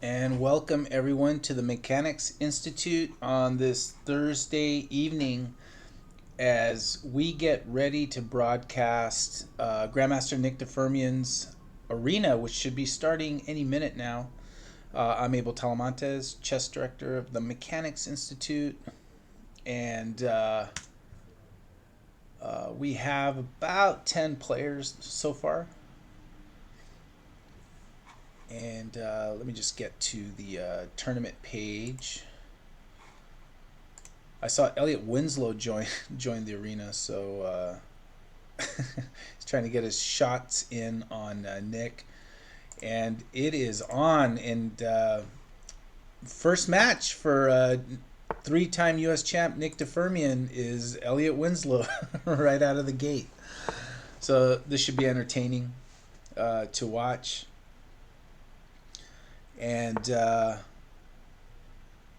And welcome everyone to the Mechanics Institute on this Thursday evening as we get ready to broadcast Grandmaster Nick Firmian's Arena, which should be starting any minute now. I'm Abel Talamantes, chess director of the Mechanics Institute, and we have about 10 players so far. And let me just get to the tournament page. I saw Elliot Winslow join the arena, so he's trying to get his shots in on Nick, and it is on. And first match for three-time U.S. champ Nick Firmian is Elliot Winslow right out of the gate. So this should be entertaining to watch. And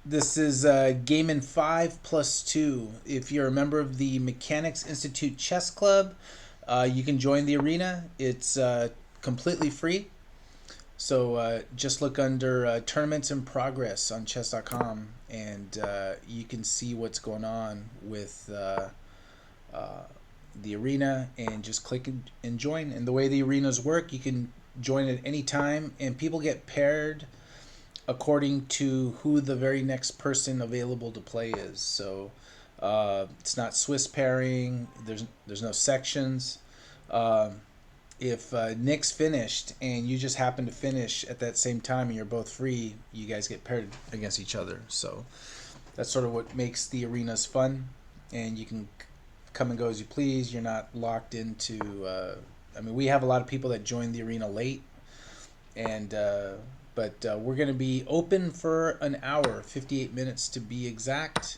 this is game in 5+2. If you're a member of the Mechanics Institute Chess Club, you can join the arena. It's completely free. So just look under Tournaments in Progress on chess.com, and you can see what's going on with the arena, and just click and join. And the way the arenas work, you can join at any time, and people get paired according to who the very next person available to play is. So it's not Swiss pairing. There's no sections. If Nick's finished and you just happen to finish at that same time and you're both free, you guys get paired against each other. So that's sort of what makes the arenas fun, and you can come and go as you please. You're not locked into we have a lot of people that join the arena late, and but we're going to be open for an hour, 58 minutes to be exact,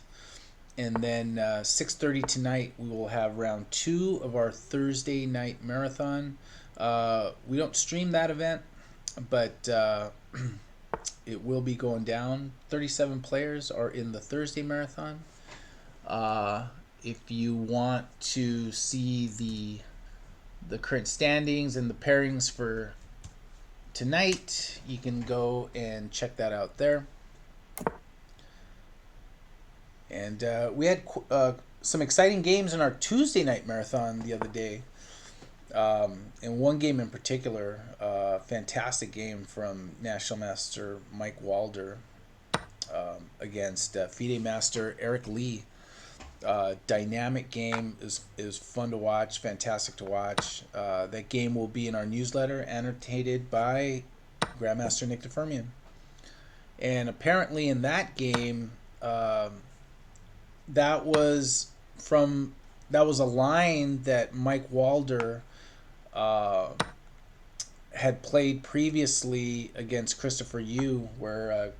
and then 6:30 tonight we will have round 2 of our Thursday night marathon. We don't stream that event, but it will be going down. 37 players are in the Thursday marathon. If you want to see the current standings and the pairings for tonight, you can go and check that out there. And we had some exciting games in our Tuesday night marathon the other day. And one game in particular, fantastic game from National Master Mike Walder against FIDE Master Eric Lee. Dynamic game, is fun to watch, fantastic to watch. That game will be in our newsletter, annotated by Grandmaster Nick Firmian. And apparently in that game, that was a line that Mike Walder had played previously against Christopher Yu, where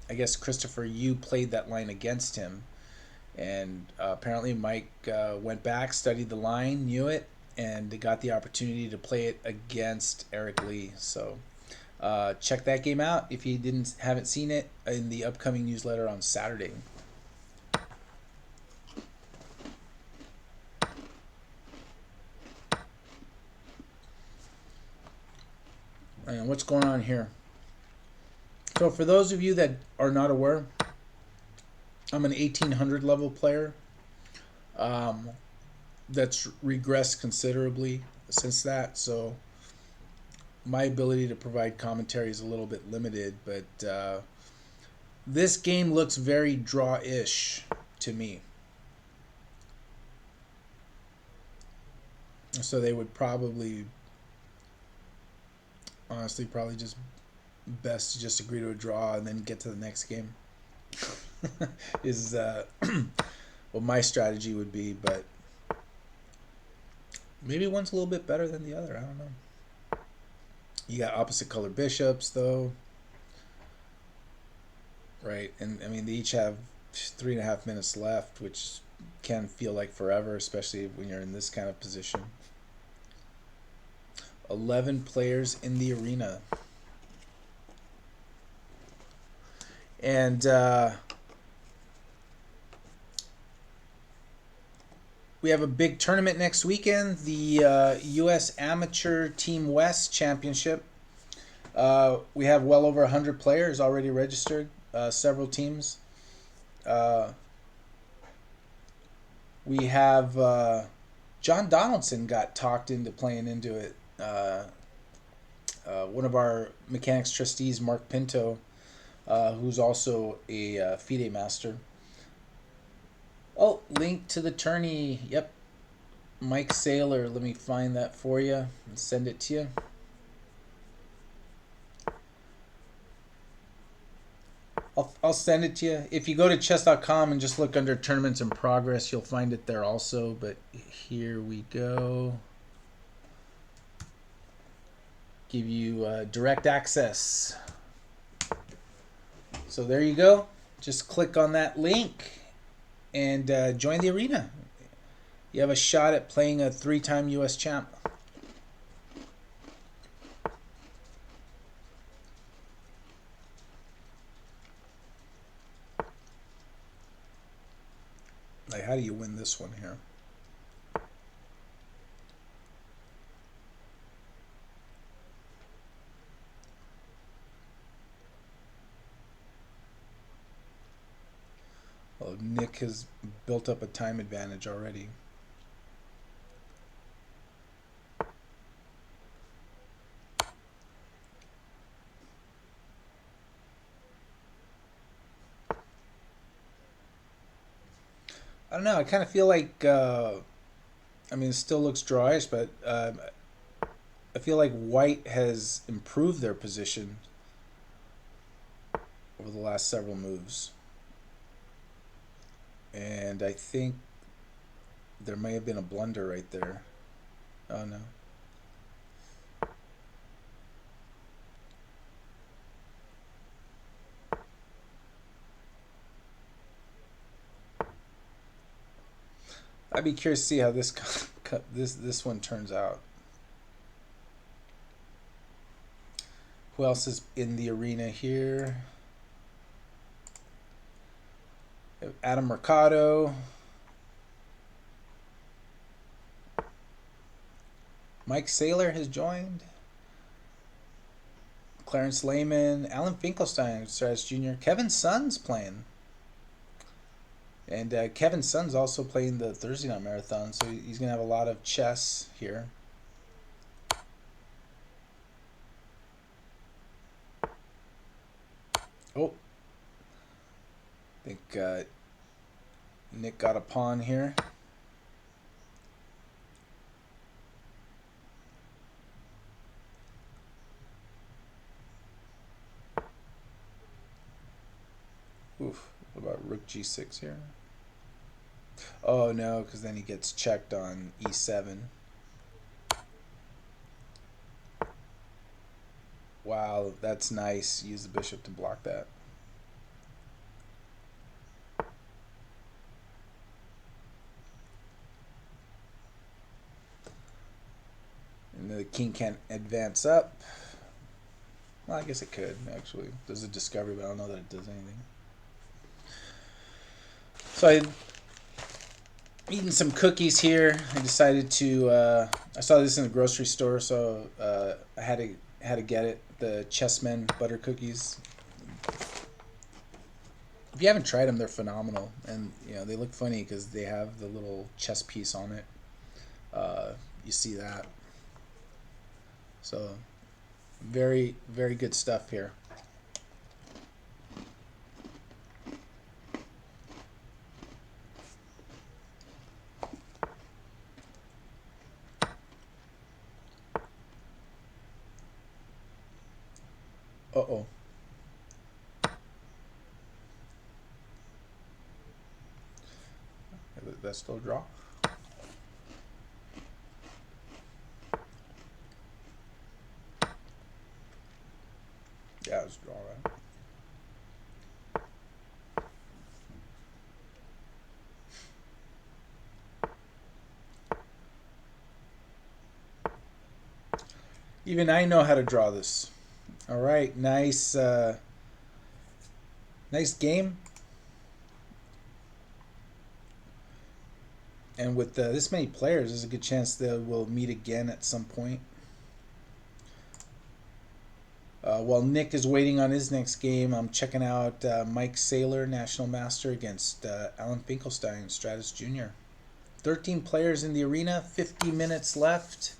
I guess Christopher Yu played that line against him. And apparently Mike went back, studied the line, knew it, and got the opportunity to play it against Eric Lee. So check that game out if you haven't seen it in the upcoming newsletter on Saturday. And what's going on here? So for those of you that are not aware, I'm an 1800 level player. That's regressed considerably since that, so my ability to provide commentary is a little bit limited, but this game looks very draw-ish to me. So they would honestly just best to just agree to a draw and then get to the next game. Is what my strategy would be, but maybe one's a little bit better than the other. I don't know. You got opposite color bishops though, right? And I mean, they each have 3.5 minutes left, which can feel like forever, especially when you're in this kind of position. 11 players in the arena, and we have a big tournament next weekend, the U.S. Amateur Team West Championship. We have well over 100 players already registered, several teams. Uh, we have John Donaldson got talked into playing into it. One of our mechanics trustees, Mark Pinto, who's also a FIDE master. Oh, link to the tourney. Yep. Mike Saylor. Let me find that for you and send it to you. I'll send it to you. If you go to chess.com and just look under tournaments in progress, you'll find it there also. But here we go. Give you direct access. So there you go. Just click on that link and join the arena. You have a shot at playing a 3-time U.S. champ. Like, how do you win this one here? Oh, Nick has built up a time advantage already. I don't know. I kind of feel like, I mean, it still looks drawish, but I feel like White has improved their position over the last several moves. And I think there may have been a blunder right there. Oh, no. I'd be curious to see how this one turns out. Who else is in the arena here? Adam Mercado. Mike Saylor has joined. Clarence Lehman. Alan Finkelstein, Stratus Jr. Kevin Sun's playing. And Kevin Sun's also playing the Thursday Night Marathon, so he's going to have a lot of chess here. Oh. I think Nick got a pawn here. Oof. What about rook g6 here? Oh, no, because then he gets checked on e7. Wow, that's nice. Use the bishop to block that. And the king can't advance up. Well, I guess it could, actually. There's a discovery, but I don't know that it does anything. So I'm eating some cookies here. I decided to, I saw this in the grocery store, so I had to get it. The Chessmen butter cookies. If you haven't tried them, they're phenomenal. And, you know, they look funny because they have the little chess piece on it. You see that. So, very, very good stuff here. Uh-oh. That's still a draw. Yeah, it's a draw, right? Even I know how to draw this. All right, nice, nice game. And with this many players, there's a good chance that we'll meet again at some point. While Nick is waiting on his next game, I'm checking out Mike Saylor, National Master, against Alan Finkelstein, Stratus Jr. 13 players in the arena, 50 minutes left.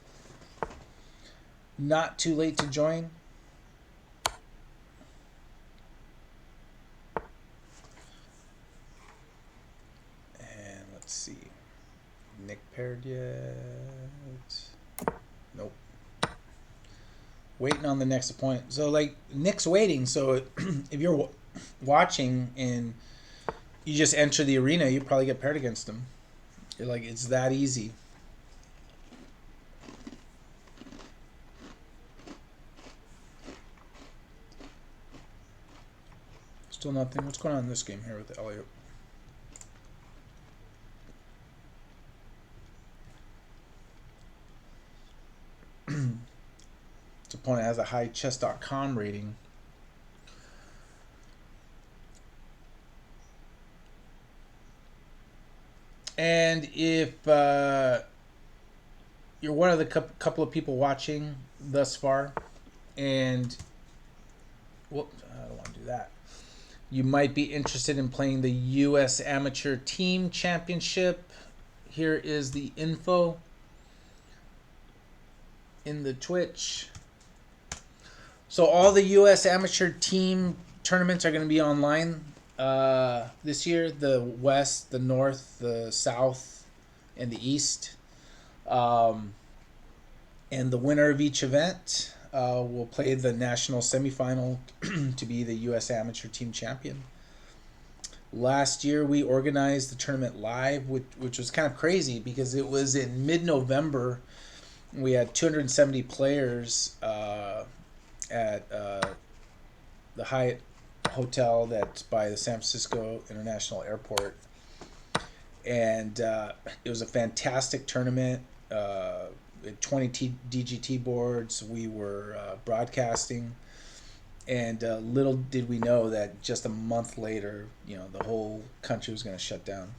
Not too late to join. And let's see. Nick paired yet? Nope. Waiting on the next opponent. So, like, Nick's waiting. So, if you're watching and you just enter the arena, you probably get paired against him. You're like, it's that easy. Still nothing. What's going on in this game here with Elliot? This opponent has a high chess.com rating. And if you're one of the couple of people watching thus far, and well, I don't want to do that. You might be interested in playing the U.S. Amateur Team Championship. Here is the info in the Twitch. So all the U.S. Amateur Team tournaments are going to be online this year. The West, the North, the South, and the East. And the winner of each event will play the national semifinal to be the U.S. Amateur Team Champion. Last year, we organized the tournament live, which was kind of crazy because it was in mid-November. We had 270 players at the Hyatt Hotel that's by the San Francisco International Airport. And it was a fantastic tournament. 20 DGT boards. We were broadcasting. And little did we know that just a month later, the whole country was going to shut down.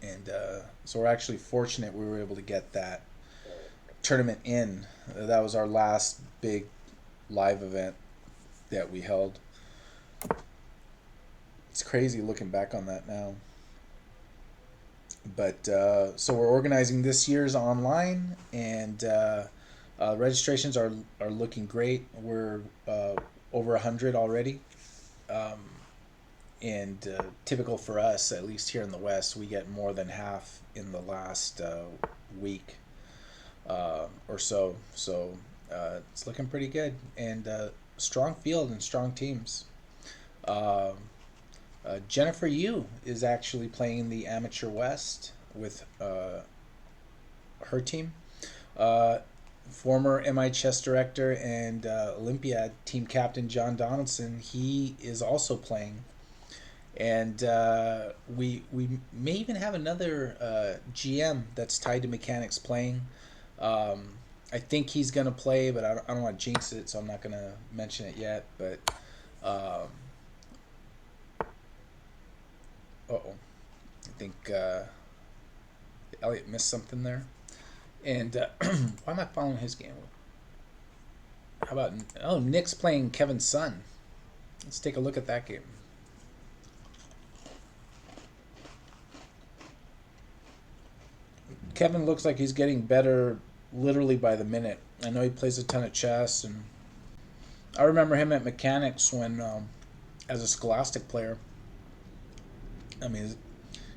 And so we're actually fortunate we were able to get that tournament in. That was our last big live event that we held. It's crazy looking back on that now. But so we're organizing this year's online, and registrations are looking great. We're over 100 already. And typical for us, at least here in the West, we get more than half in the last week or so. So it's looking pretty good. And strong field and strong teams. Jennifer Yu is actually playing the Amateur West with her team. Former MI chess director and Olympiad team captain John Donaldson, he is also playing. And we may even have another GM that's tied to mechanics playing. I think he's going to play, but I don't want to jinx it, so I'm not going to mention it yet. But I think Elliot missed something there. And why am I following his game? How about Nick's playing Kevin's son. Let's take a look at that game. Kevin looks like he's getting better literally by the minute. I know he plays a ton of chess, and I remember him at mechanics when as a Scholastic player. I mean,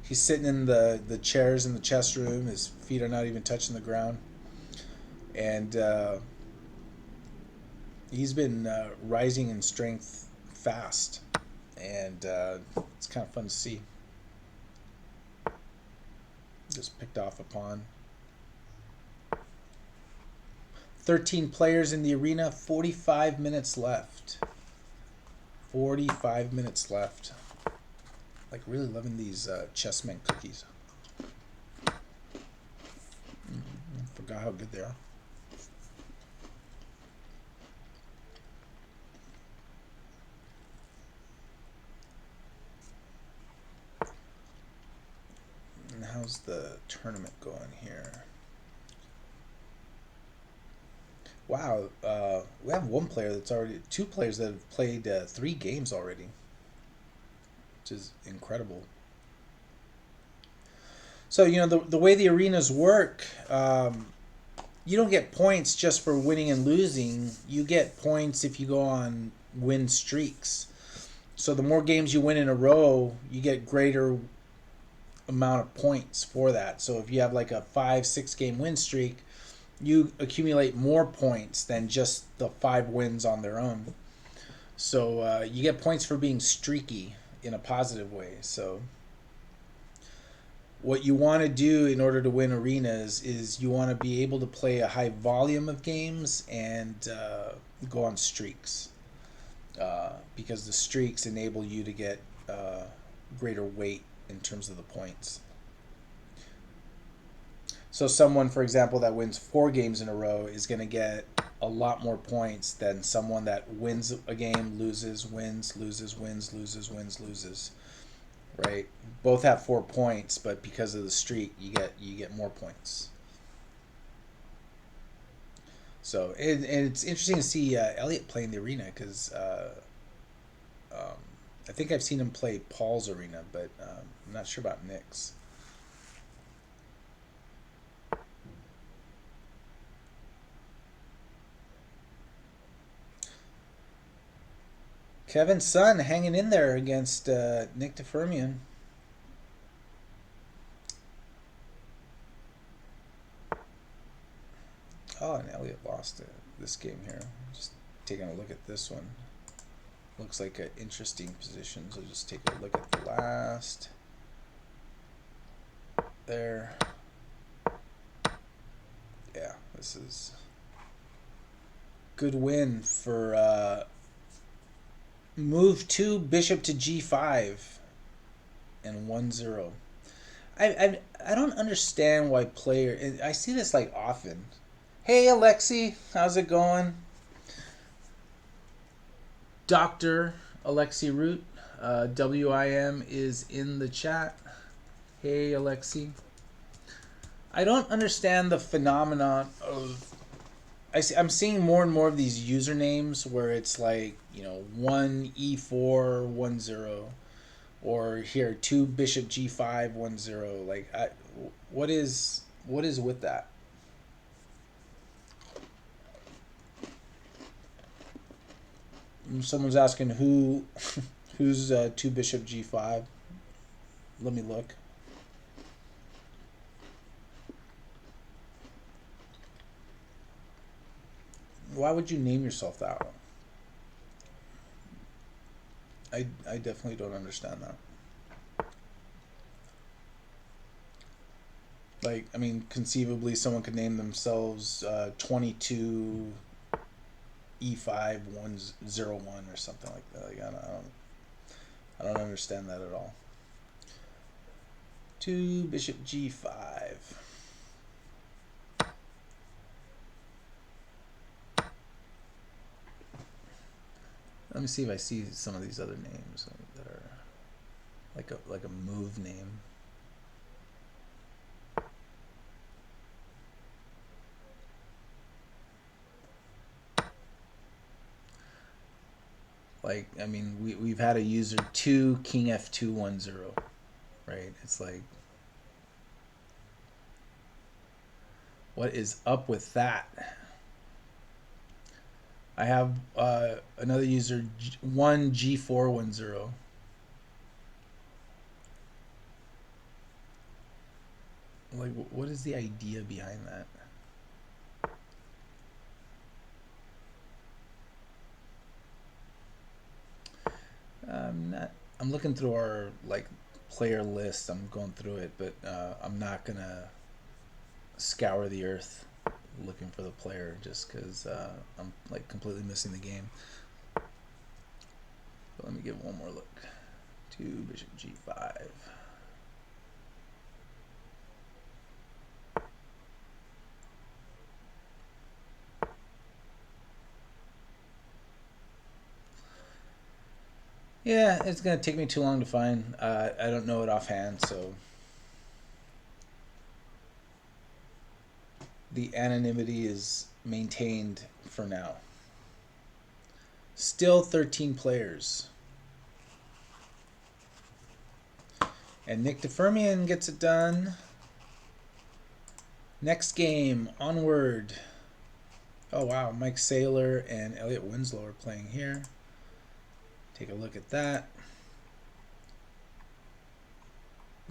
he's sitting in the chairs in the chess room. His feet are not even touching the ground. And he's been rising in strength fast. And it's kind of fun to see. Just picked off a pawn. 13 players in the arena, 45 minutes left. 45 minutes left. Like, really loving these Chessmen cookies. Forgot how good they are. And how's the tournament going here? Wow, we have two players that have played 3 games already, which is incredible. So, the way the arenas work, you don't get points just for winning and losing. You get points if you go on win streaks. So the more games you win in a row, you get greater amount of points for that. So if you have like a 5-6 game win streak, you accumulate more points than just the 5 wins on their own. So you get points for being streaky in a positive way. So what you want to do in order to win arenas is you want to be able to play a high volume of games and go on streaks, because the streaks enable you to get greater weight in terms of the points. So someone, for example, that wins 4 games in a row is going to get a lot more points than someone that wins a game, loses, wins, loses, wins, loses, wins, loses. Right? Both have 4 points, but because of the streak, you get more points. So and it's interesting to see Elliot play in the arena because I think I've seen him play Paul's arena, but I'm not sure about Nick's. Kevin's son hanging in there against Nick de Firmian. Oh, and Elliot lost this game here. Just taking a look at this one. Looks like an interesting position. So just take a look at the last. There. Yeah, this is good win for move 2 bishop to g5 and 1-0. I don't understand why I see this like often. Hey Alexi, how's it going? Dr. Alexi Root, WIM is in the chat. Hey Alexi. I don't understand the phenomenon of I'm seeing more and more of these usernames where it's like, 1e4 1-0, or here 2 bishop g5 1-0. Like, what is with that? Someone's asking who's 2 bishop g5. Let me look. Why would you name yourself that one? I definitely don't understand that. Like, I mean, conceivably someone could name themselves 22 E5 101 or something like that. Like, I don't understand that at all. 2 bishop g5. Let me see if I see some of these other names that are like a move name. Like, I mean, we've had a user 2 king f2 1-0, right? It's like, what is up with that? I have another user 1 g4 1-0. Like, what is the idea behind that? I'm looking through our player list. I'm going through it, but I'm not gonna scour the earth looking for the player just because I'm completely missing the game. But let me give one more look. 2 bishop g5. Yeah, it's gonna take me too long to find. I don't know it offhand, so the anonymity is maintained for now. Still 13 players. And Nick Firmian gets it done. Next game, onward. Oh wow, Mike Saylor and Elliot Winslow are playing here. Take a look at that.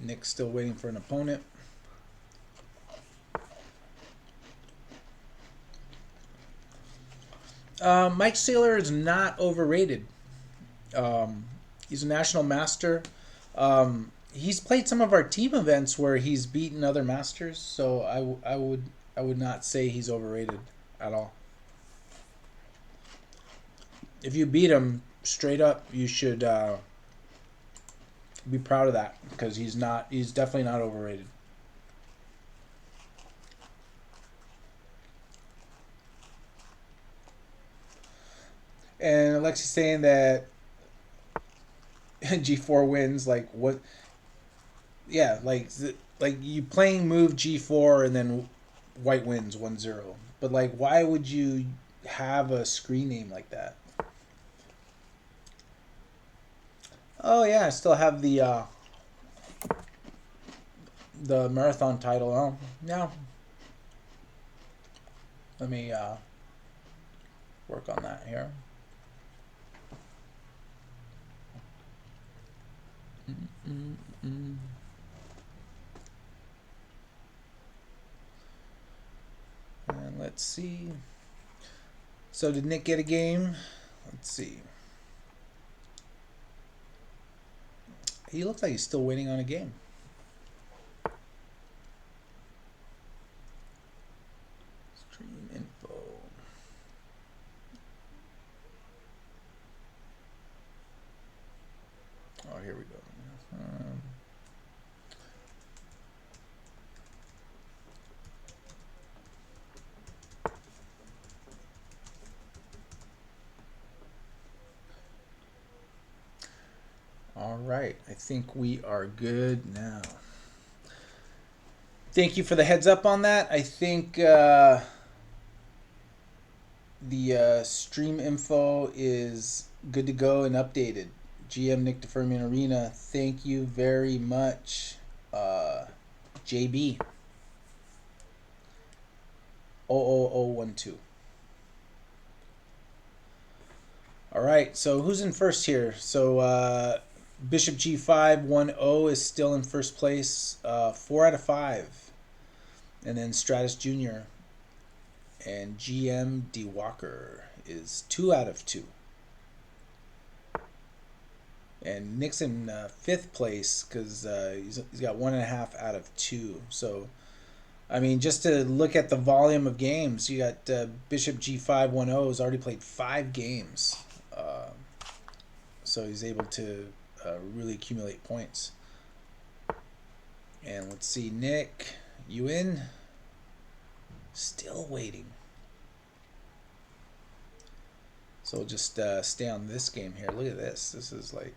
Nick's still waiting for an opponent. Mike Saylor is not overrated. He's a national master. He's played some of our team events where he's beaten other masters, so I would not say he's overrated at all. If you beat him straight up, you should be proud of that, because he's definitely not overrated. And Alexi's saying that G4 wins, like what? Yeah, like you playing move G4 and then white wins 1-0. But like, why would you have a screen name like that? Oh yeah, I still have the marathon title. Oh yeah. Let me work on that here. And let's see. So did Nick get a game? Let's see. He looks like he's still waiting on a game. Stream info. Oh, here we go. All right, I think we are good now. Thank you for the heads up on that. I think the stream info is good to go and updated. GM Nick Firmian Arena, thank you very much, JB 00012. All right, so who's in first here? So Bishop G5 1-0 is still in first place, 4 out of 5. And then Stratus Jr. and GM D Walker is 2 out of 2. And Nick's in 5th place because he's got 1.5 out of 2. So, I mean, just to look at the volume of games, you got Bishop G5 1-0 has already played 5 games. So he's able to really accumulate points. And let's see, Nick, you in? Still waiting. So we'll just stay on this game here. Look at this. This is like...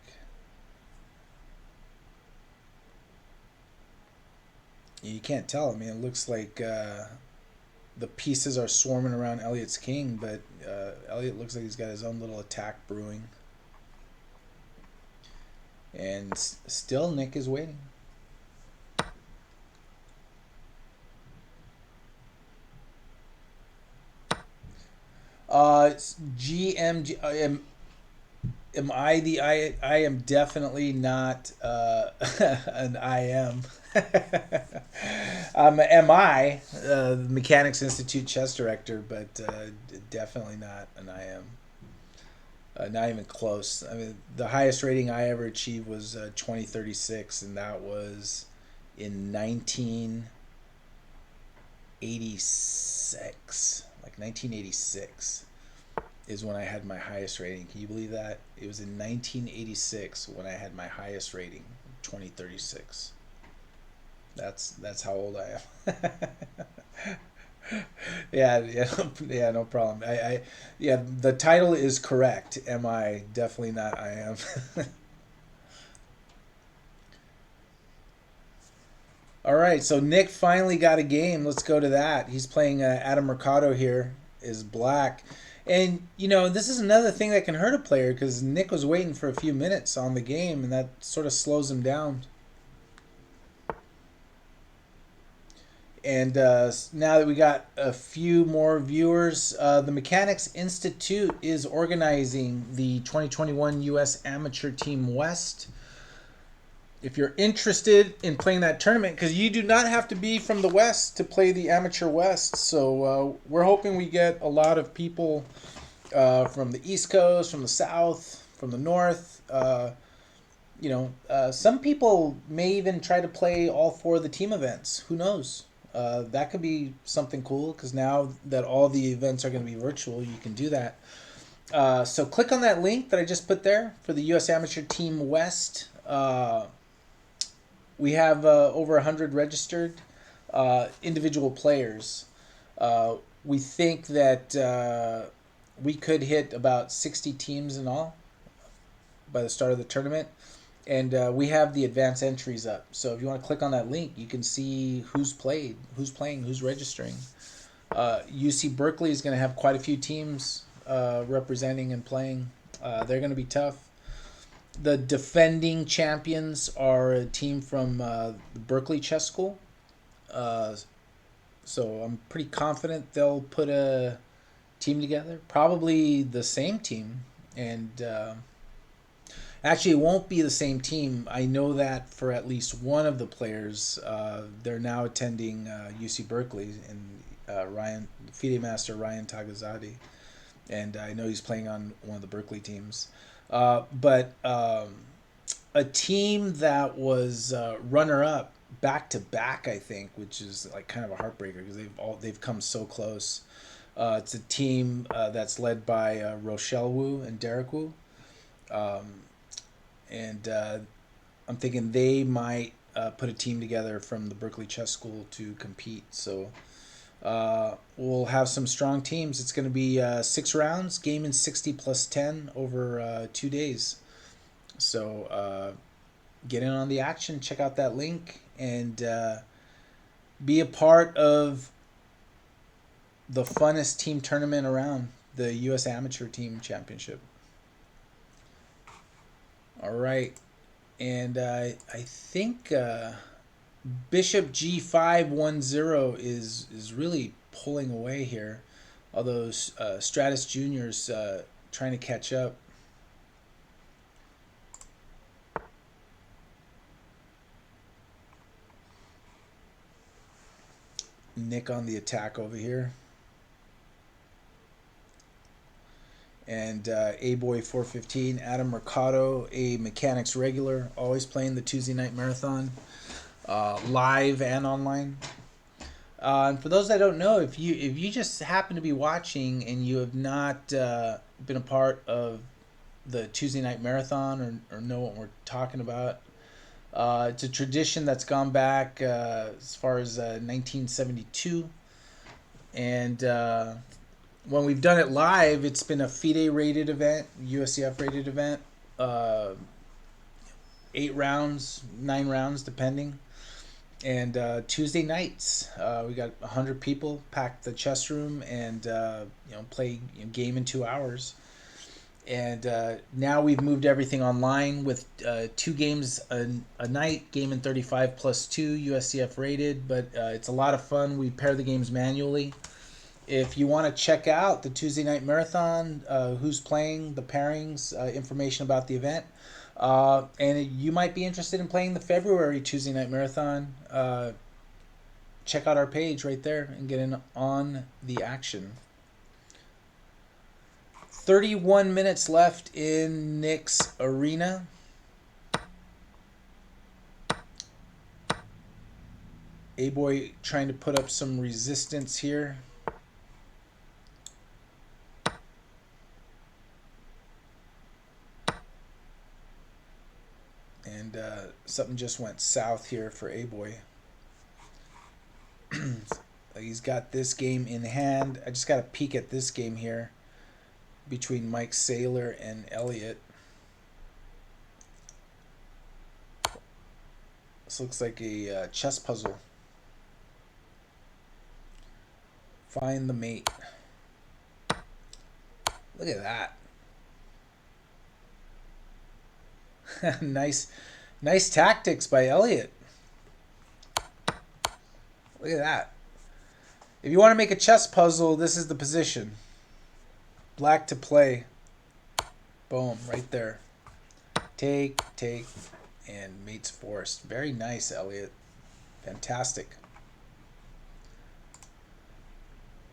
You can't tell. I mean, it looks like the pieces are swarming around Elliot's king, but Elliot looks like he's got his own little attack brewing. And still Nick is waiting. GM, am I the I am definitely not an IM. MI, the Mechanics Institute chess director, but definitely not an IM. Not even close. I mean, the highest rating I ever achieved was 2036, and that was in 1986. Like 1986 is when I had my highest rating. Can you believe that? It was in 1986 when I had my highest rating, 2036. That's how old I am. Yeah, no problem. Yeah, the title is correct. Am I? Definitely not. I am. All right, so Nick finally got a game. Let's go to that. He's playing Adam Mercado here, is black. And, you know, this is another thing that can hurt a player because Nick was waiting for a few minutes on the game, and that sort of slows him down. And now that we got a few more viewers, the Mechanics Institute is organizing the 2021 U.S. Amateur Team West. If you're interested in playing that tournament, because you do not have to be from the West to play the Amateur West, so we're hoping we get a lot of people from the East Coast, from the South, from the North. Some people may even try to play all four of the team events. Who knows? That could be something cool because now that all the events are going to be virtual, you can do that. So click on that link that I just put there for the U.S. Amateur Team West. We have over 100 registered individual players. We think that we could hit about 60 teams in all by the start of the tournament. And we have the advanced entries up. So if you want to click on that link, you can see who's playing, who's registering. UC Berkeley is going to have quite a few teams representing and playing. They're going to be tough. The defending champions are a team from the Berkeley Chess School. So I'm pretty confident they'll put a team together. Probably the same team. And actually, it won't be the same team. I know that for at least one of the players. They're now attending UC Berkeley, and FIDE master Ryan Tagazadi. And I know he's playing on one of the Berkeley teams. But a team that was runner-up back-to-back, I think, which is like kind of a heartbreaker because they've come so close. It's a team that's led by Rochelle Wu and Derek Wu. And I'm thinking they might put a team together from the Berkeley Chess School to compete. So we'll have some strong teams. It's going to be 6 rounds, game in 60 plus 10 over 2 days. So get in on the action. Check out that link and be a part of the funnest team tournament around, the U.S. Amateur Team Championship. All right. And I think Bishop G510 is really pulling away here. Although Stratus Jr.'s trying to catch up. Nick on the attack over here. And A-Boy 415, Adam Mercado, a Mechanics regular, always playing the Tuesday night marathon, live and online. And for those that don't know, if you just happen to be watching and you have not been a part of the Tuesday night marathon or know what we're talking about, it's a tradition that's gone back as far as 1972, and when we've done it live, it's been a FIDE rated event, USCF rated event, 8 rounds, 9 rounds depending. And Tuesday nights, we got 100 people packed the chess room and play a game in 2 hours. And now we've moved everything online with 2 games a night, game in 35 plus 2, USCF rated. But it's a lot of fun. We pair the games manually. If you want to check out the Tuesday night marathon, who's playing, the pairings, information about the event, and you might be interested in playing the February Tuesday night marathon, check out our page right there and get in on the action. 31 minutes left in Nick's arena. A-Boy trying to put up some resistance here. And something just went south here for A-Boy. He's got this game in hand. I just got a peek at this game here between Mike Saylor and Elliott. This looks like a chess puzzle. Find the mate. Look at that. Nice tactics by Elliot. Look at that. If you want to make a chess puzzle, this is the position. Black to play. Boom, right there. Take, and mates forced. Very nice, Elliot. Fantastic.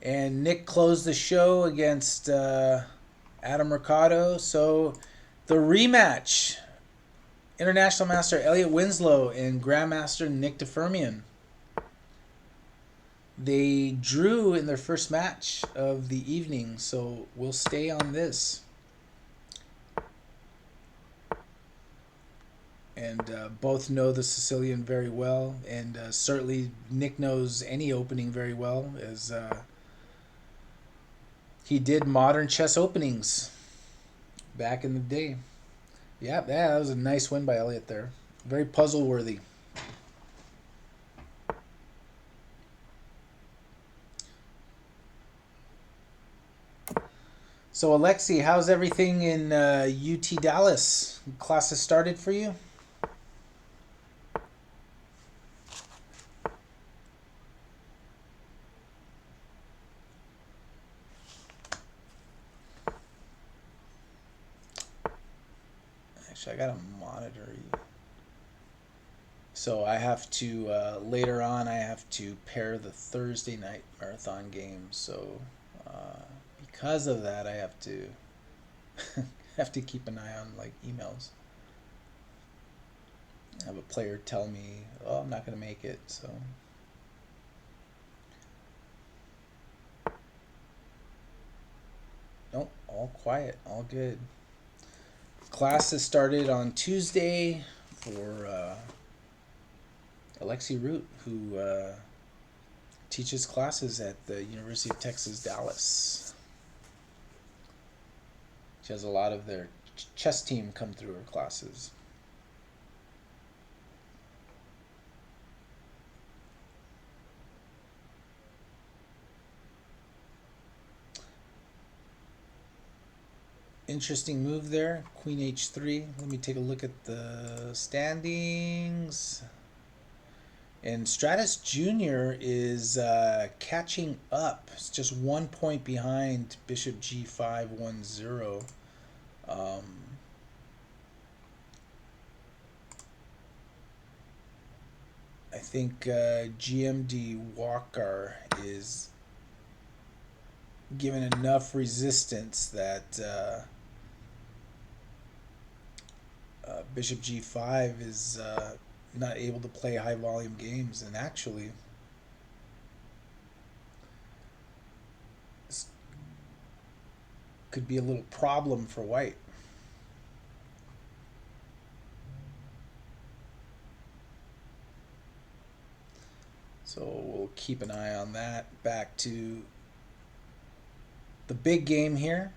And Nick closed the show against Adam Ricardo. So the rematch. International Master Elliot Winslow and Grandmaster Nick Firmian. They drew in their first match of the evening, so we'll stay on this. And both know the Sicilian very well, and certainly Nick knows any opening very well, as he did modern chess openings back in the day. Yeah, that was a nice win by Elliot there. Very puzzle worthy. So Alexi, how's everything in UT Dallas? Classes started for you? Actually, I gotta monitor you. So I have to later on. I have to pair the Thursday night marathon game. So because of that, I have to have to keep an eye on like emails. I have a player tell me, "Oh, I'm not gonna make it." So nope, all quiet, all good. Classes started on Tuesday for Alexi Root, who teaches classes at the University of Texas, Dallas. She has a lot of their chess team come through her classes. Interesting move there, Queen H3. Let me take a look at the standings. And Stratus Jr. is catching up. It's just 1 point behind Bishop G5 1-0. I think GMD Walker is given enough resistance that Bishop G5 is not able to play high volume games, and actually this could be a little problem for white. So we'll keep an eye on that. Back to the big game here.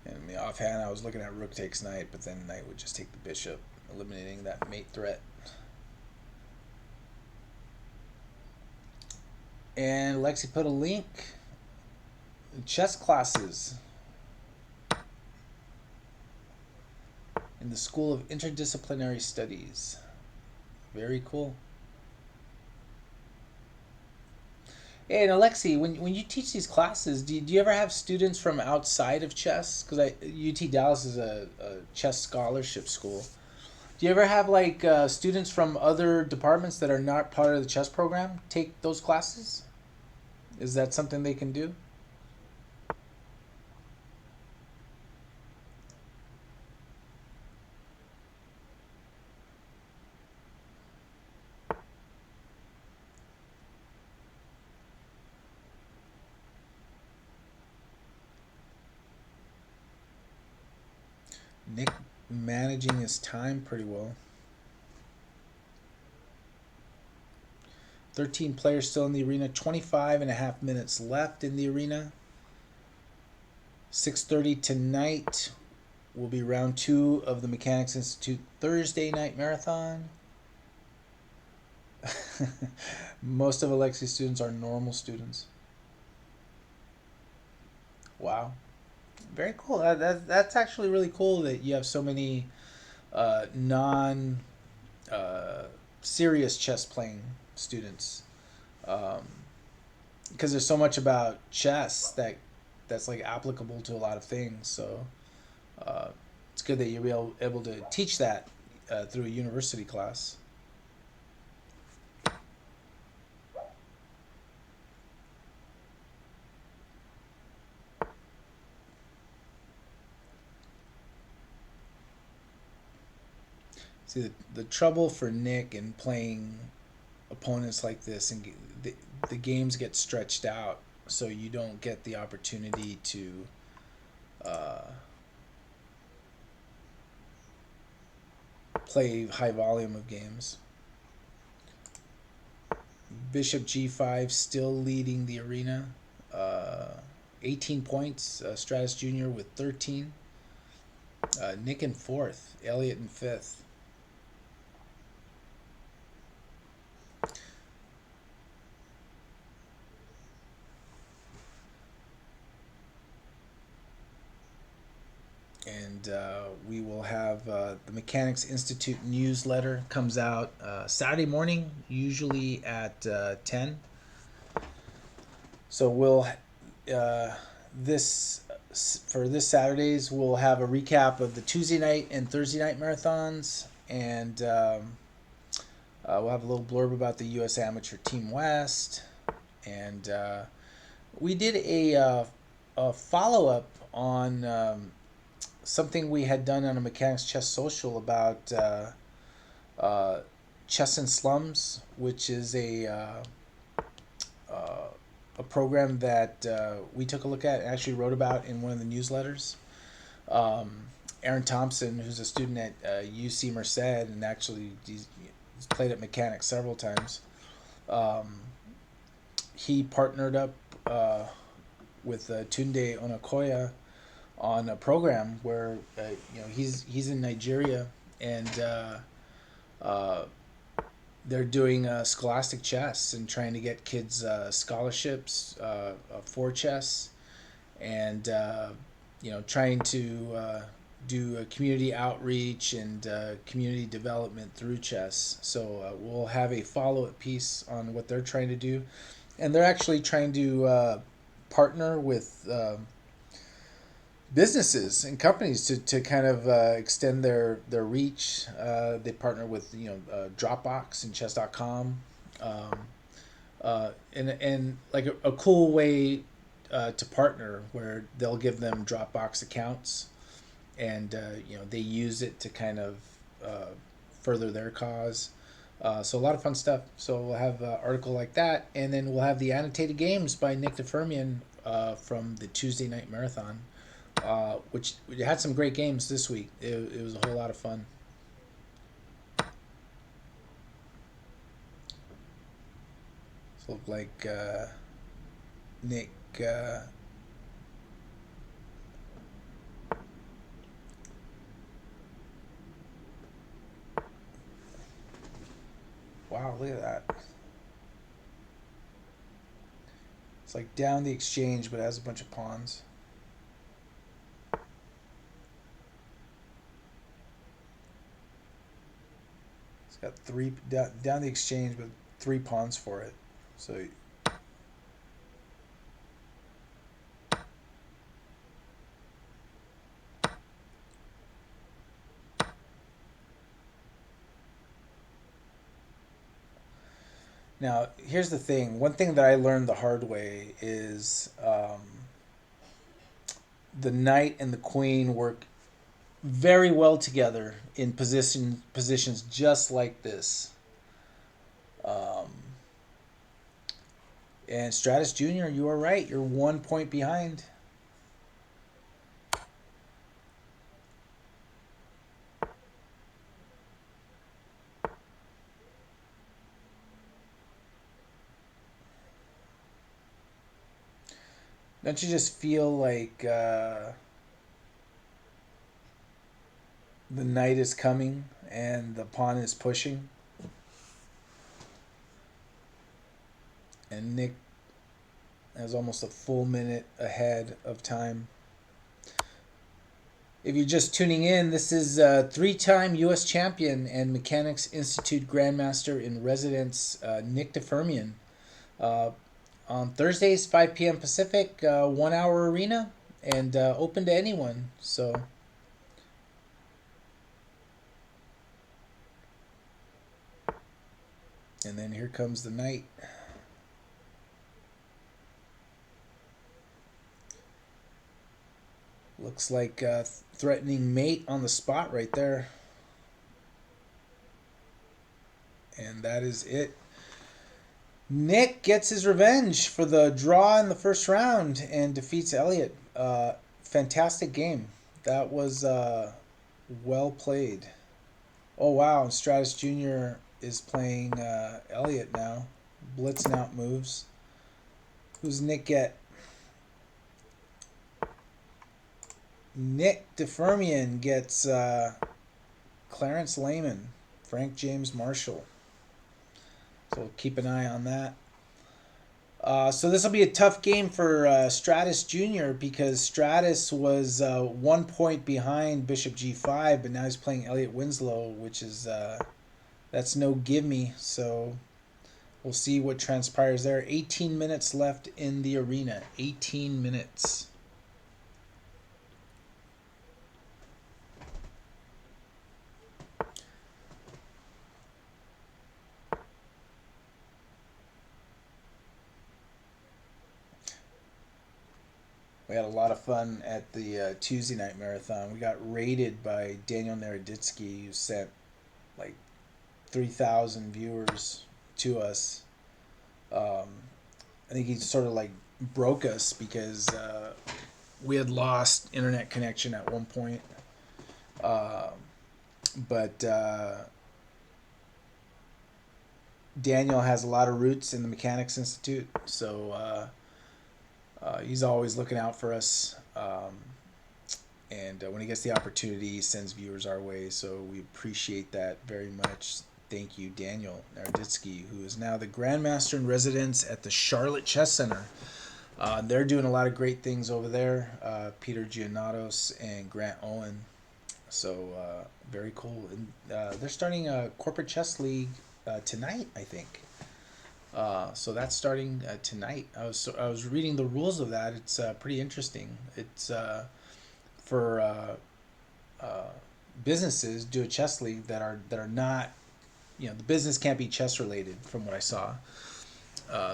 And in the offhand, I was looking at rook takes knight, but then knight would just take the bishop, eliminating that mate threat. And Lexi put a link. Chess classes in the School of Interdisciplinary Studies. Very cool. Hey, and Alexi, when you teach these classes, do you ever have students from outside of chess? Because UT Dallas is a chess scholarship school. Do you ever have like students from other departments that are not part of the chess program take those classes? Is that something they can do? Nick managing his time pretty well. 13 players still in the arena. 25.5 minutes left in the arena. 6:30 tonight. will be round 2 of the Mechanics Institute Thursday night marathon. Most of Alexi students are normal students. Wow. Very cool. That's actually really cool that you have so many non serious chess playing students. Um, because there's so much about chess that's like applicable to a lot of things. So uh, it's good that you're able to teach that through a university class. See, the trouble for Nick in playing opponents like this, and the games get stretched out, so you don't get the opportunity to uh, play high volume of games. Bishop g5 still leading the arena. Uh, 18 points. Stratus Jr. with 13. Nick in fourth. Elliot in fifth. And we will have the Mechanics Institute newsletter comes out Saturday morning, usually at 10. So we'll this for this Saturdays we'll have a recap of the Tuesday night and Thursday night marathons, and we'll have a little blurb about the U.S. Amateur Team West, and we did a follow up on something we had done on a Mechanics Chess Social about uh, Chess in Slums, which is a program that we took a look at and actually wrote about in one of the newsletters. Um, Aaron Thompson, who's a student at UC Merced, and actually he's played at Mechanics several times. Um, he partnered up with Tunde Onakoya on a program where he's in Nigeria, and uh, they're doing Scholastic chess and trying to get kids scholarships for chess, and trying to do a community outreach and community development through chess. So we'll have a follow-up piece on what they're trying to do, and they're actually trying to partner with businesses and companies to kind of extend their reach. They partner with Dropbox and Chess.com, and like a cool way to partner where they'll give them Dropbox accounts, and they use it to kind of uh, further their cause. So a lot of fun stuff. So we'll have an article like that, and then we'll have the annotated games by Nick Firmian from the Tuesday night marathon, which we had some great games this week. It was a whole lot of fun. So look like Nick. Wow, look at that. It's like down the exchange, but it has a bunch of pawns. It's got three down the exchange, but three pawns for it. So now here's the thing. One thing that I learned the hard way is the knight and the queen work very well together in positions just like this. Um, and Stratus Jr., you are right. You're 1 point behind. Don't you just feel like The knight is coming and the pawn is pushing. And Nick has almost a full minute ahead of time. If you're just tuning in, this is three-time U.S. champion and Mechanics Institute Grandmaster in Residence, Nick Firmian. On Thursdays, 5 p.m. Pacific, 1 hour arena, and open to anyone. So, and then here comes the knight. Looks like threatening mate on the spot right there. And that is it. Nick gets his revenge for the draw in the first round and defeats Elliott. Fantastic game. That was well played. Oh, wow. Stratus Jr. is playing Elliott now. Blitzing out moves. Who's Nick get? Nick Firmian gets Clarence Lehman, Frank James Marshall. So keep an eye on that. So this will be a tough game for Stratus Jr. because Stratus was 1 point behind Bishop G5, but now he's playing Elliott Winslow, which is that's no gimme. So we'll see what transpires there. 18 minutes left in the arena. 18 minutes. We had a lot of fun at the Tuesday night marathon. We got raided by Daniel Naroditsky, who sent like 3,000 viewers to us. I think he sort of like broke us because we had lost internet connection at one point. But Daniel has a lot of roots in the Mechanics Institute, so he's always looking out for us. And when he gets the opportunity, he sends viewers our way, so we appreciate that very much. Thank you, Daniel Naroditsky, who is now the Grandmaster in Residence at the Charlotte Chess Center. They're doing a lot of great things over there. Peter Giannatos and Grant Owen. So very cool. And they're starting a corporate chess league tonight, I think. So that's starting tonight. I was reading the rules of that. It's pretty interesting. It's for businesses do a chess league that are not, the business can't be chess related from what I saw.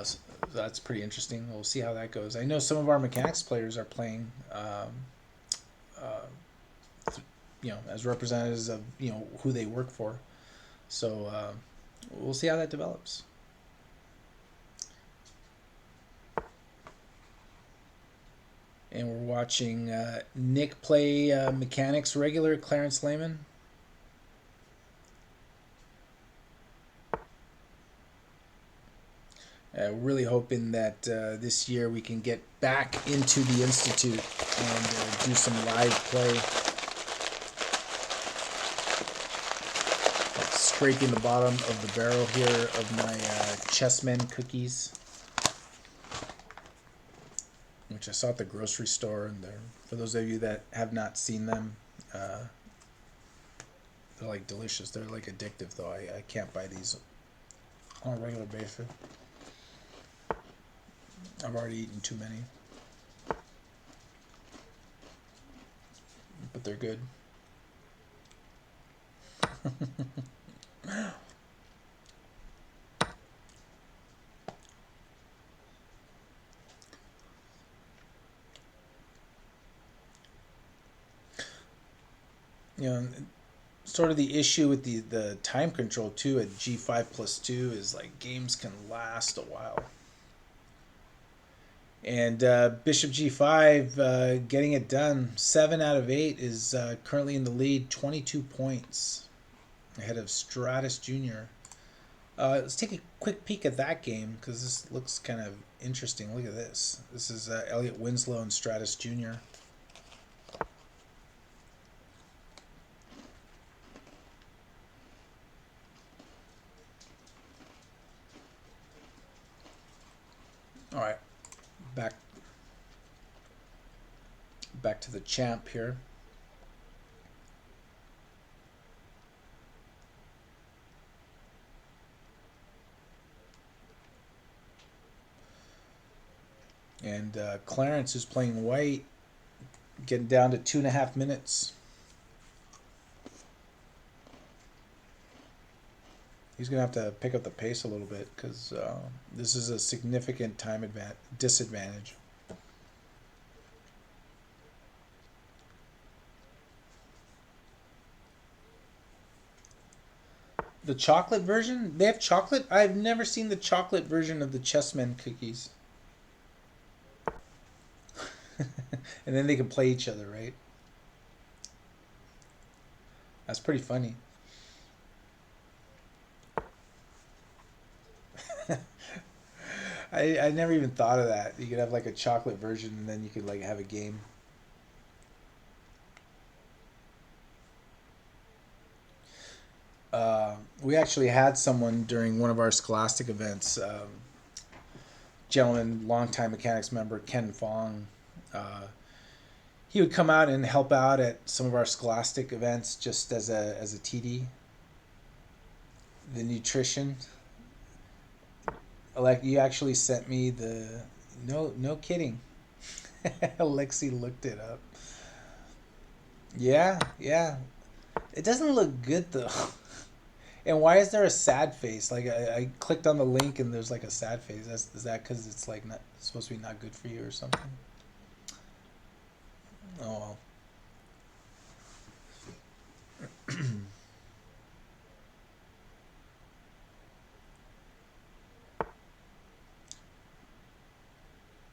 So that's pretty interesting. We'll see how that goes. I know some of our mechanics players are playing, as representatives of who they work for. So we'll see how that develops. And we're watching Nick play mechanics regular Clarence Lehman. We're really hoping that this year we can get back into the Institute and do some live play. Scraping the bottom of the barrel here of my Chessmen cookies, which I saw at the grocery store. And for those of you that have not seen them, they're like delicious. They're like addictive, though. I can't buy these on a regular basis. I've already eaten too many, but they're good. Sort of the issue with the time control too at G5+2 is like games can last a while. And Bishop G5 getting it done. 7 out of 8 is currently in the lead, 22 points ahead of Stratus Jr. Let's take a quick peek at that game because this looks kind of interesting. Look at this. This is Elliott Winslow and Stratus Jr. Back to the champ here. And Clarence, who's playing white, getting down to 2.5 minutes. He's going to have to pick up the pace a little bit because this is a significant time disadvantage. The chocolate version? They have chocolate? I've never seen the chocolate version of the Chessmen cookies. And then they can play each other, right? That's pretty funny. I never even thought of that. You could have like a chocolate version and then you could like have a game. We actually had someone during one of our Scholastic events, gentleman, longtime mechanics member, Ken Fong. He would come out and help out at some of our Scholastic events just as a TD. The nutrition. Like you actually sent me the no kidding. Alexi looked it up. Yeah, yeah. It doesn't look good though. And why is there a sad face? Like I clicked on the link and there's like a sad face. Is that because it's like not supposed to be not good for you or something? Oh well.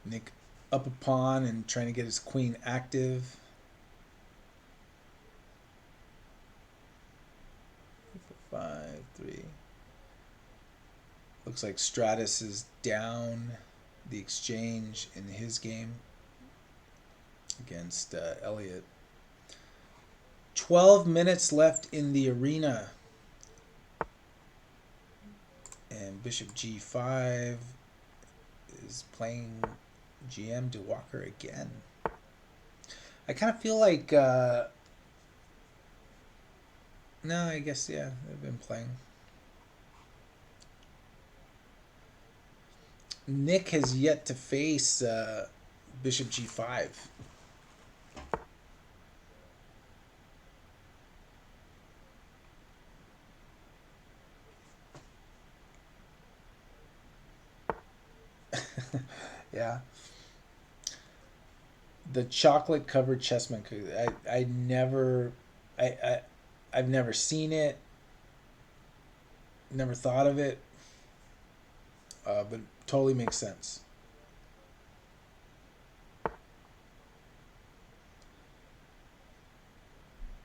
Nick up a pawn and trying to get his queen active. Five, three. Looks like Stratus is down the exchange in his game against Elliot. 12 minutes left in the arena. And Bishop G5 is playing GM to Walker again. I kind of feel like... no, I guess, yeah, they've been playing. Nick has yet to face Bishop G5. Yeah. The chocolate covered chessman cookie. I've never seen it. Never thought of it. But totally makes sense.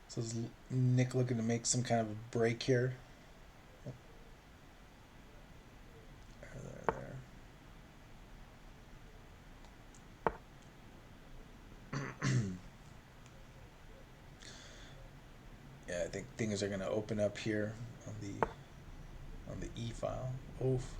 So is Nick looking to make some kind of a break here? Yeah, I think things are going to open up here on the E file. Oof.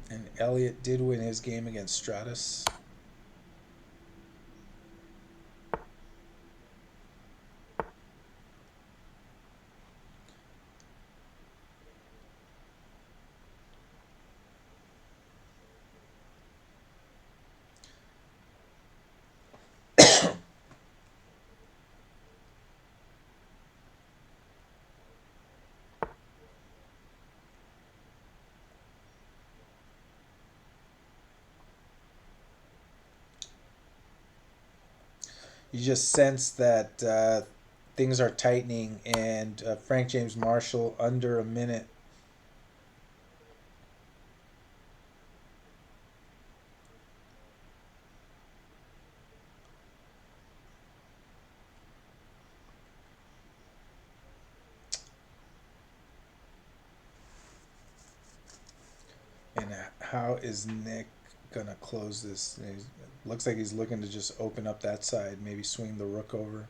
And Elliot did win his game against Stratus. You just sense that things are tightening, and Frank James Marshall under a minute. And how is Nick gonna close this? Looks like he's looking to just open up that side, maybe swing the rook over.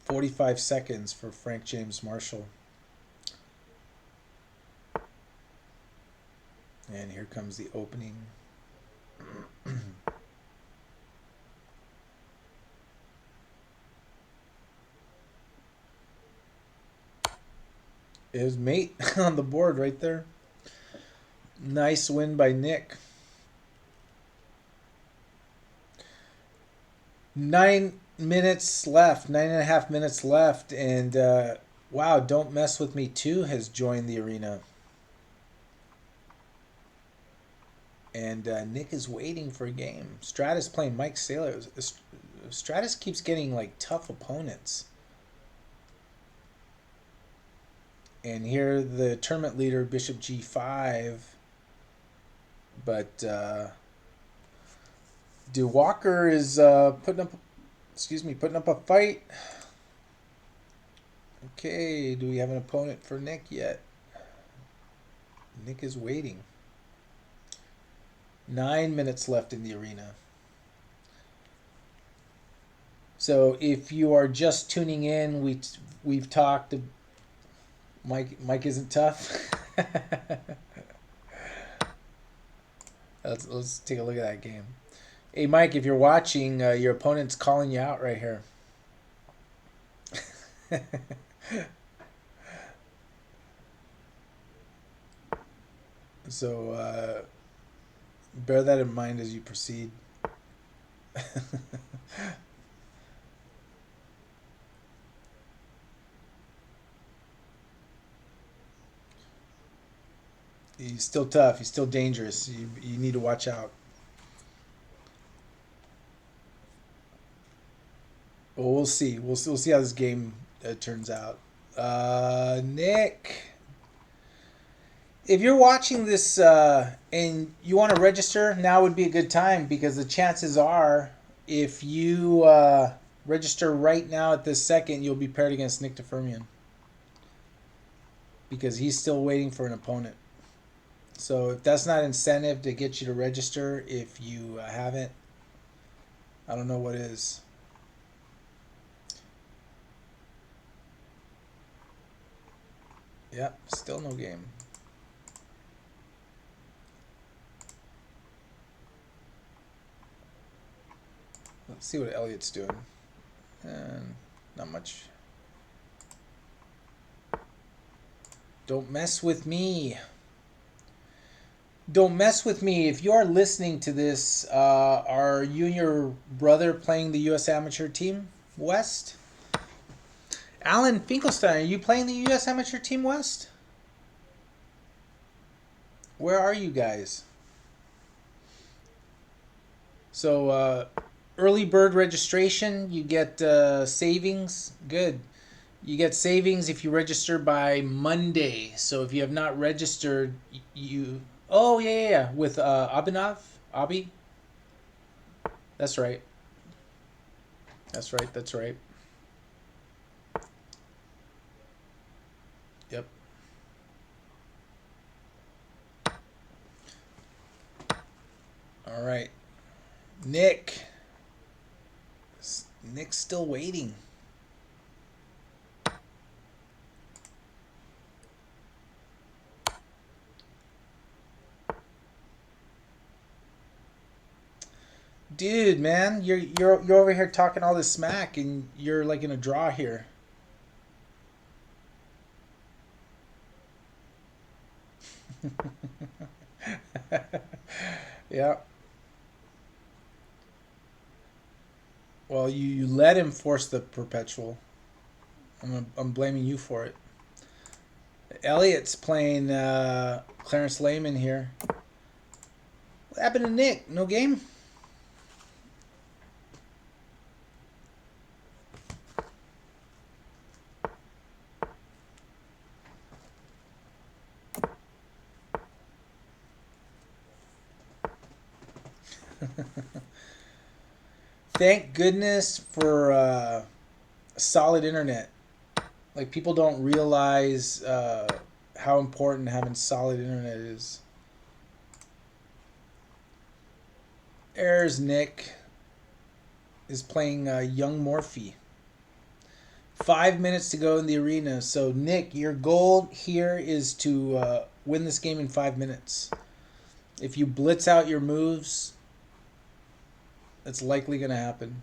45 seconds for Frank James Marshall. And here comes the opening. It was mate on the board right there. Nice win by Nick. 9 minutes left, 9.5 minutes left, and wow, Don't Mess With Me 2 has joined the arena. And Nick is waiting for a game. Stratus playing Mike Saylor. Stratus keeps getting like tough opponents. And here the tournament leader, Bishop G5. But DeWalker is putting up a fight. Okay, do we have an opponent for Nick yet? Nick is waiting. 9 minutes left in the arena. So if you are just tuning in, we've talked. Mike isn't tough. Let's take a look at that game. Hey Mike, if you're watching, your opponent's calling you out right here. So bear that in mind as you proceed. He's still tough. He's still dangerous. You need to watch out. Well, we'll see. We'll see how this game turns out. Nick, if you're watching this and you want to register, now would be a good time, because the chances are, if you register right now at this second, you'll be paired against Nick Firmian, because he's still waiting for an opponent. So if that's not incentive to get you to register, if you haven't, I don't know what is. Yep, still no game. Let's see what Elliot's doing. And not much. Don't mess with me. Don't mess with me. If you are listening to this, are you and your brother playing the U.S. Amateur Team West? Alan Finkelstein, are you playing the U.S. Amateur Team West? Where are you guys? So, early bird registration, you get savings. Good. You get savings if you register by Monday. So if you have not registered, you... Oh, yeah. With Abhinav? Abhi? That's right. That's right. Yep. All right. Nick's still waiting. Dude, man, you're over here talking all this smack, and you're like in a draw here. Yeah. Well, you let him force the perpetual. I'm blaming you for it. Elliot's playing Clarence Lehman here. What happened to Nick? No game? Thank goodness for solid internet. Like, people don't realize how important having solid internet is. Nick is playing Young Morphe. 5 minutes to go in the arena. So, Nick, your goal here is to win this game in 5 minutes. If you blitz out your moves, it's likely going to happen.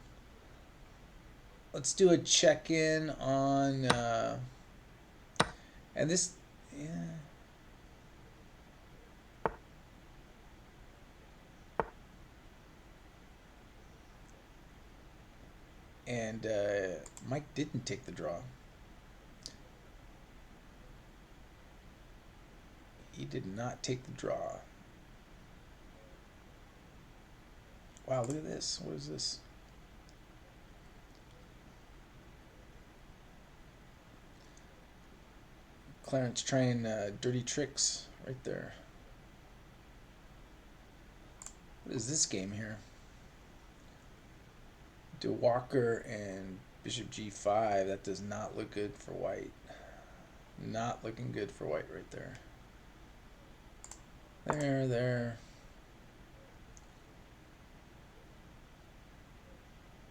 Let's do a check-in on... and this... Yeah. And Mike didn't take the draw. He did not take the draw. Wow, look at this. What is this? Clarence trying dirty tricks right there. What is this game here? Do Walker and Bishop G5. That does not look good for white. Not looking good for white right there. There.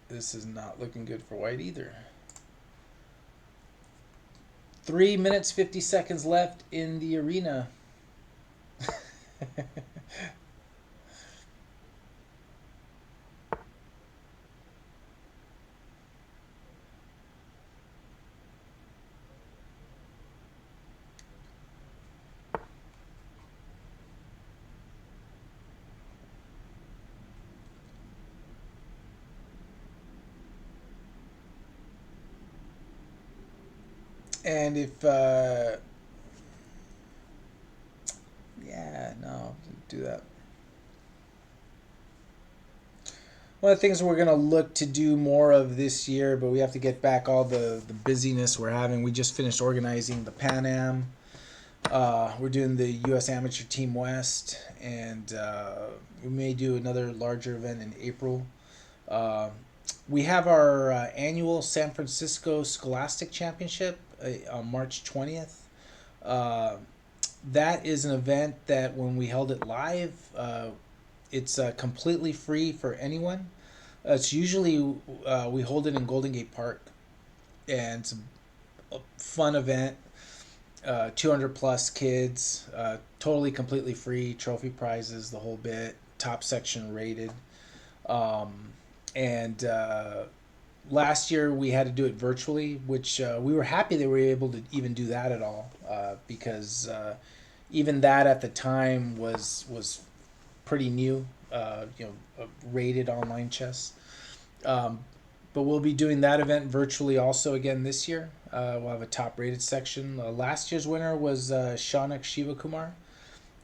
This is not looking good for white either. 3 minutes, 50 seconds left in the arena. And if, yeah, no, didn't do that. One of the things we're going to look to do more of this year, but we have to get back all the busyness we're having. We just finished organizing the Pan Am. We're doing the U.S. Amateur Team West, and we may do another larger event in April. We have our annual San Francisco Scholastic Championship on March 20th. That is an event that when we held it live, it's completely free for anyone. It's usually we hold it in Golden Gate Park, and it's a fun event. 200 plus kids, totally completely free, trophy prizes, the whole bit, top section rated. And last year we had to do it virtually, which we were happy that we were able to even do that at all, because even that at the time was pretty new, rated online chess. But we'll be doing that event virtually also again this year. We'll have a top rated section. Last year's winner was Shaunak Shivakumar.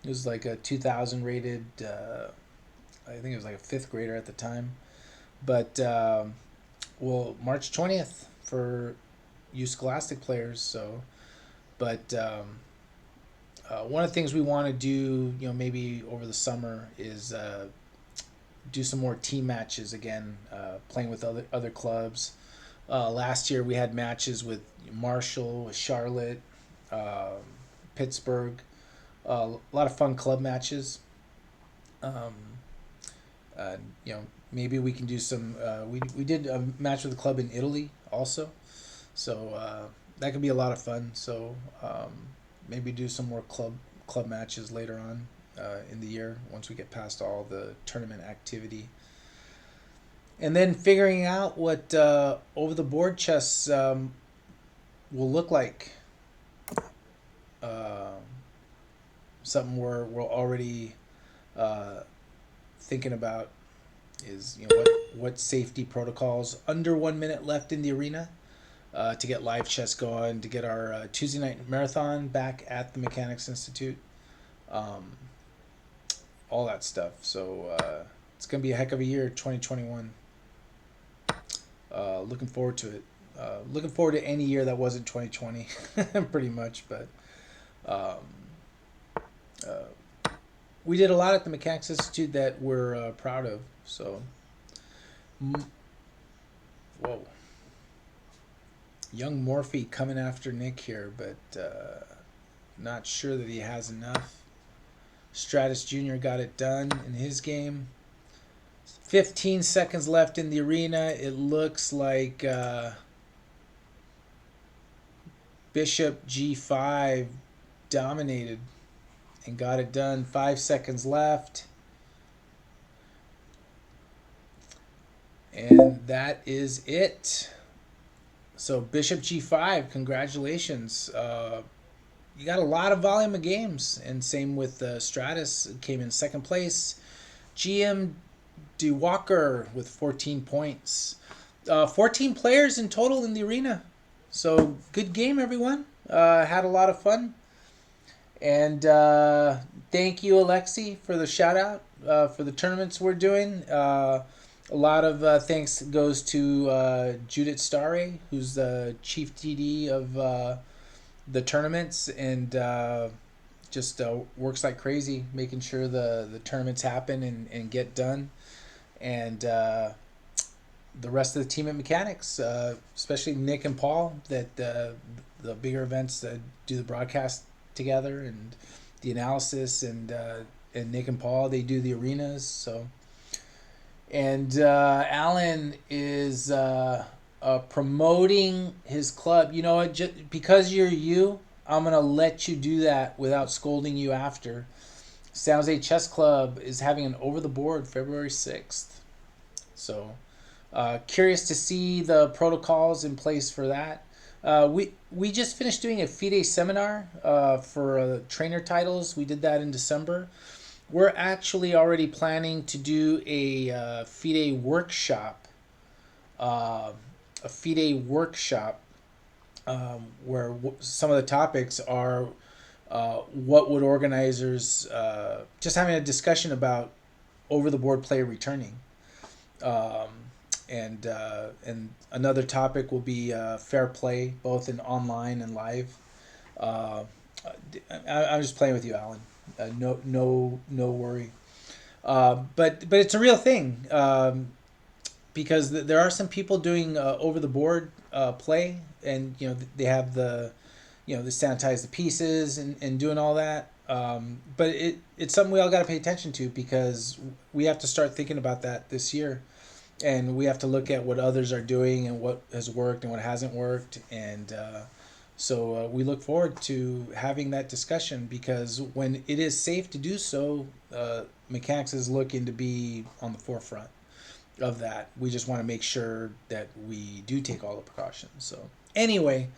He was like a 2000 rated, I think it was like a fifth grader at the time. But March 20th for you Scholastic players. So, but one of the things we want to do, maybe over the summer is do some more team matches again, playing with other clubs. Last year we had matches with Marshall, with Charlotte, Pittsburgh, a lot of fun club matches. Maybe we can do some. We did a match with a club in Italy also, so that could be a lot of fun. So maybe do some more club matches later on in the year once we get past all the tournament activity. And then figuring out what over the board chess will look like. Something we're already thinking about is what safety protocols under 1 minute left in the arena to get live chess going, to get our Tuesday night marathon back at the Mechanics Institute, all that stuff. So it's gonna be a heck of a year, 2021. Looking forward to it. Looking forward to any year that wasn't 2020, pretty much. But we did a lot at the Mechanics Institute that we're proud of. So, whoa, young Morphe coming after Nick here, but not sure that he has enough. Stratus Jr. got it done in his game. 15 seconds left in the arena. It looks like Bishop G5 dominated and got it done. 5 seconds left. And that is it. So Bishop G5, congratulations. You got a lot of volume of games. And same with Stratus, came in second place. GM DeWalker with 14 points. 14 players in total in the arena. So good game, everyone. Had a lot of fun. And thank you, Alexi, for the shout out for the tournaments we're doing. A lot of thanks goes to Judith Starre, who's the chief TD of the tournaments, and just works like crazy, making sure the tournaments happen and get done. And the rest of the team at Mechanics, especially Nick and Paul, that the bigger events do the broadcast together and the analysis, and Nick and Paul, they do the arenas. So, and Alan is promoting his club. You know what? Just because you're you, I'm gonna let you do that without scolding you after. San Jose Chess Club is having an over the board February 6th. So, curious to see the protocols in place for that. We just finished doing a FIDE seminar for trainer titles. We did that in December. We're actually already planning to do a FIDE workshop. Where some of the topics are what would organizers, just having a discussion about over the board play returning. And another topic will be fair play, both in online and live. I'm just playing with you, Alan. No worry. But it's a real thing, because there are some people doing over the board play, and they have the they sanitize the pieces and doing all that. But it's something we all got to pay attention to, because we have to start thinking about that this year. And we have to look at what others are doing and what has worked and what hasn't worked. And so we look forward to having that discussion, because when it is safe to do so, Mechanics is looking to be on the forefront of that. We just want to make sure that we do take all the precautions. So anyway,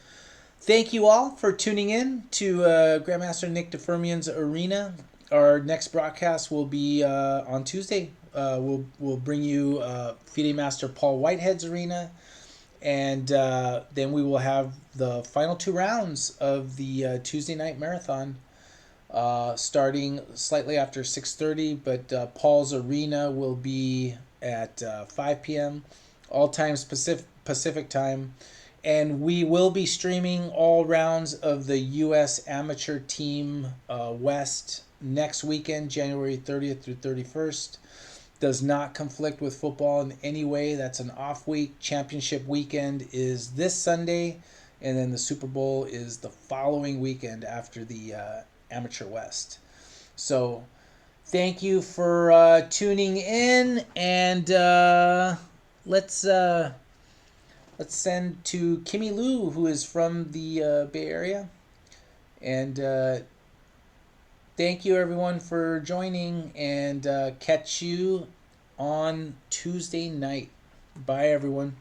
thank you all for tuning in to Grandmaster Nick DeFirmian's Arena. Our next broadcast will be on Tuesday. We'll bring you FIDE Master Paul Whitehead's Arena, and then we will have the final 2 rounds of the Tuesday night marathon, starting slightly after 6:30. But Paul's Arena will be at 5 p.m. all times Pacific time, and we will be streaming all rounds of the U.S. Amateur Team West next weekend, January 30th through 31st. Does not conflict with football in any way. That's an off week. Championship weekend is this Sunday, and then the Super Bowl is the following weekend after the Amateur West. So thank you for tuning in, and let's send to Kimmy Lou, who is from the Bay Area. And thank you, everyone, for joining, and catch you on Tuesday night. Bye, everyone.